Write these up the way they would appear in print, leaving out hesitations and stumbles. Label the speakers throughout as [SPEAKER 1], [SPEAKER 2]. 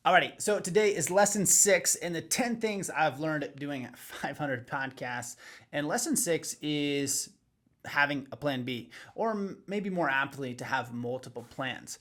[SPEAKER 1] Alrighty, so today is lesson 6 in the 10 things I've learned doing 500 podcasts. And lesson 6 is having a plan B, or maybe more aptly, to have multiple plans.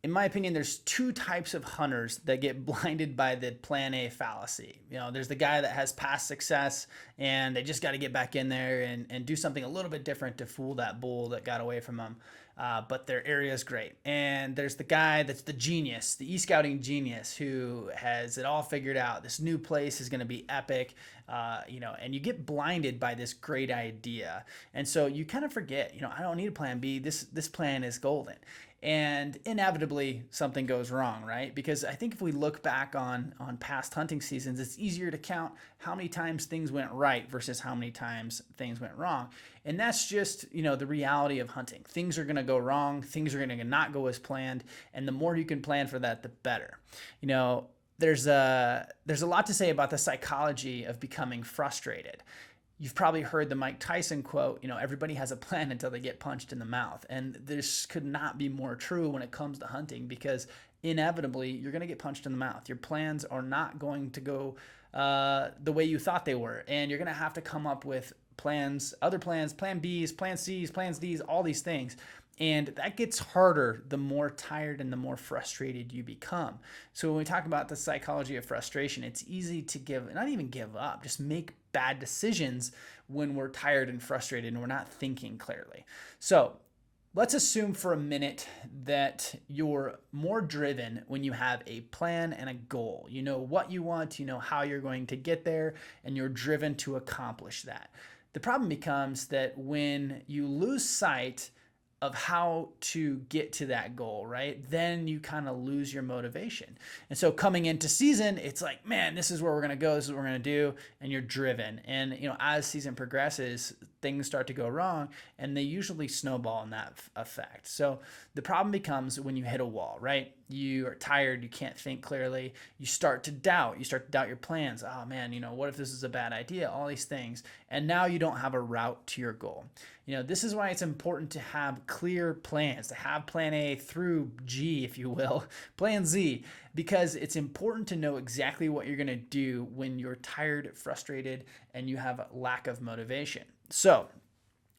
[SPEAKER 1] In my opinion, there's two types of hunters that get blinded by the plan A fallacy. There's the guy that has past success and they just got to get back in there and do something a little bit different to fool that bull that got away from them. But their area is great. And there's the guy that's the genius, the e-scouting genius who has it all figured out. This new place is going to be epic, and you get blinded by this great idea. And so you kind of forget, I don't need a plan B. This plan is golden. And inevitably something goes wrong, right? Because I think if we look back on past hunting seasons, it's easier to count how many times things went right versus how many times things went wrong. And that's just, the reality of hunting. Things are going to go wrong. Things are going to not go as planned. And the more you can plan for that, the better. There's a lot to say about the psychology of becoming frustrated. You've probably heard the Mike Tyson quote, everybody has a plan until they get punched in the mouth. And this could not be more true when it comes to hunting, because inevitably you're going to get punched in the mouth. Your plans are not going to go the way you thought they were. And you're going to have to come up with plans, other plans, plan Bs, plan Cs, plans Ds, all these things. And that gets harder the more tired and the more frustrated you become. So when we talk about the psychology of frustration, it's easy to not even give up, just make bad decisions when we're tired and frustrated and we're not thinking clearly. So let's assume for a minute that you're more driven when you have a plan and a goal. You know what you want, you know how you're going to get there, and you're driven to accomplish that. The problem becomes that when you lose sight of how to get to that goal, right? Then you kind of lose your motivation. And so coming into season, it's like, man, this is where we're going to go. This is what we're going to do. And you're driven. And, as season progresses, things start to go wrong, and they usually snowball in that effect. So the problem becomes when you hit a wall, right? You are tired. You can't think clearly. You start to doubt. You start to doubt your plans. Oh man, what if this is a bad idea? All these things. And now you don't have a route to your goal. This is why it's important to have clear plans, to have plan A through G, if you will, plan Z, because it's important to know exactly what you're going to do when you're tired, frustrated, and you have a lack of motivation. So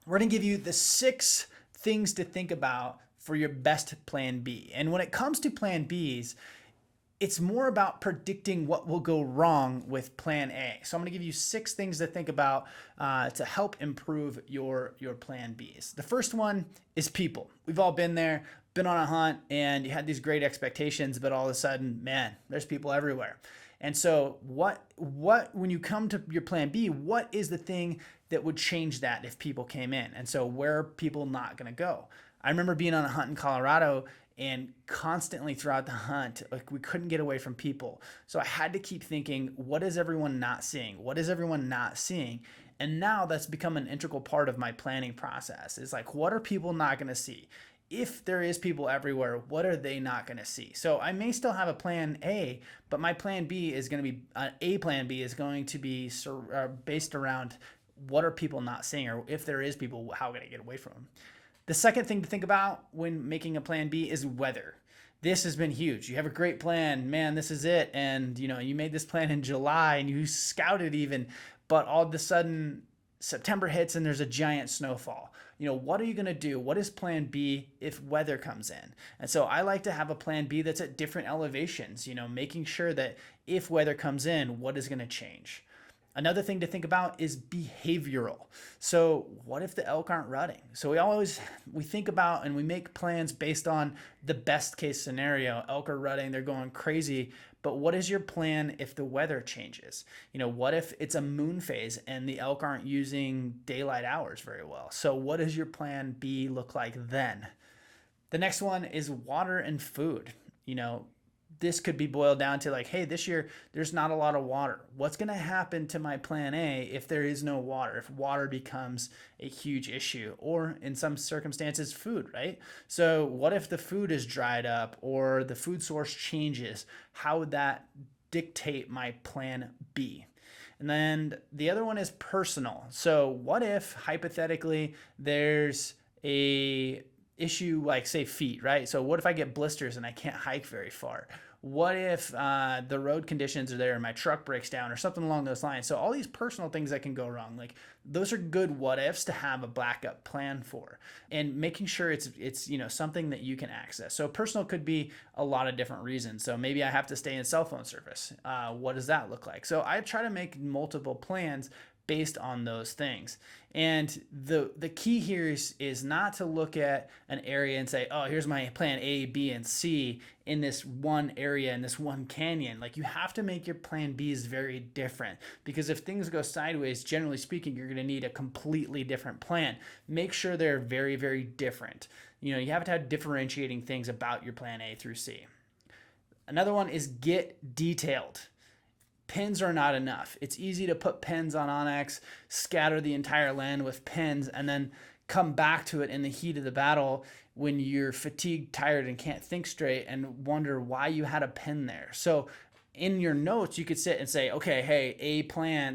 [SPEAKER 1] we're going to give you the 6 things to think about for your best plan B. And when it comes to plan Bs, it's more about predicting what will go wrong with plan A. So I'm going to give you 6 things to think about to help improve your plan Bs. The first one is people. We've all been there, been on a hunt, and you had these great expectations, but all of a sudden, man, there's people everywhere. And so what when you come to your plan B, what is the thing that would change that if people came in? And so where are people not going to go? I remember being on a hunt in Colorado, and constantly throughout the hunt, we couldn't get away from people. So I had to keep thinking, what is everyone not seeing? What is everyone not seeing? And now that's become an integral part of my planning process. It's like, what are people not going to see? If there is people everywhere, what are they not going to see? So I may still have a plan A, but my plan B is going to be, a plan B is going to be based around what are people not seeing, or if there is people, how can I get away from them? The second thing to think about when making a plan B is weather. This has been huge. You have a great plan, man, this is it. And you made this plan in July and you scouted even, but all of a sudden September hits and there's a giant snowfall. What are you going to do? What is plan B if weather comes in? And so I like to have a plan B that's at different elevations, making sure that if weather comes in, what is going to change? Another thing to think about is behavioral. So what if the elk aren't rutting? So we think about and we make plans based on the best case scenario. Elk are rutting, they're going crazy. But what is your plan if the weather changes? What if it's a moon phase and the elk aren't using daylight hours very well? So what does your plan B look like then? The next one is water and food. This could be boiled down to like, hey, this year there's not a lot of water. What's going to happen to my plan A if there is no water, if water becomes a huge issue, or in some circumstances, food, right? So what if the food is dried up or the food source changes? How would that dictate my plan B? And then the other one is personal. So what if hypothetically there's a issue like, say, feet, right? So what if I get blisters and I can't hike very far? What if the road conditions are there and my truck breaks down or something along those lines? So all these personal things that can go wrong, like those are good what ifs to have a backup plan for, and making sure it's something that you can access. So personal could be a lot of different reasons. So maybe I have to stay in cell phone service. What does that look like? So I try to make multiple plans based on those things. And the key here is not to look at an area and say, oh, here's my plan A, B, and C in this one area, in this one canyon. Like, you have to make your plan B's very different, because if things go sideways, generally speaking, you're going to need a completely different plan. Make sure they're very, very different. You have to have differentiating things about your plan A through C. Another one is get detailed. Pins are not enough. It's easy to put pins on Onyx, scatter the entire land with pins, and then come back to it in the heat of the battle when you're fatigued, tired, and can't think straight, and wonder why you had a pin there. So in your notes, you could sit and say, okay, hey,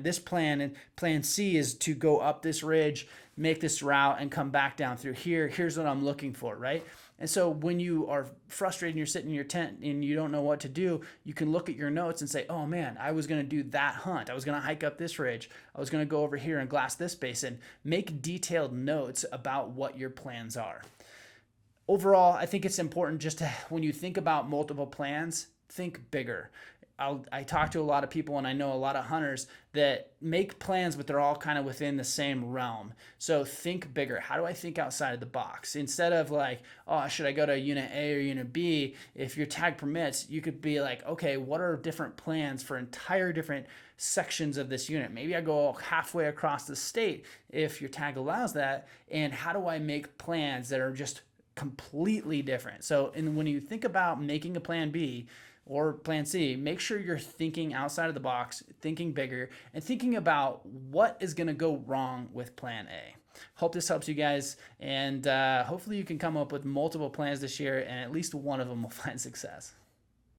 [SPEAKER 1] this plan and plan C is to go up this ridge, make this route, and come back down through here. Here's what I'm looking for, right? And so when you are frustrated and you're sitting in your tent and you don't know what to do, you can look at your notes and say, oh man, I was going to do that hunt. I was going to hike up this ridge. I was going to go over here and glass this basin. Make detailed notes about what your plans are. Overall, I think it's important just to, when you think about multiple plans, think bigger. I talk to a lot of people, and I know a lot of hunters that make plans, but they're all kind of within the same realm. So think bigger. How do I think outside of the box? Instead of like, oh, should I go to unit A or unit B? If your tag permits, you could be like, okay, what are different plans for entire different sections of this unit? Maybe I go halfway across the state if your tag allows that. And how do I make plans that are just completely different? So, and when you think about making a plan B or plan C, make sure you're thinking outside of the box, thinking bigger, and thinking about what is going to go wrong with plan A. Hope this helps you guys, and hopefully you can come up with multiple plans this year, and at least one of them will find success.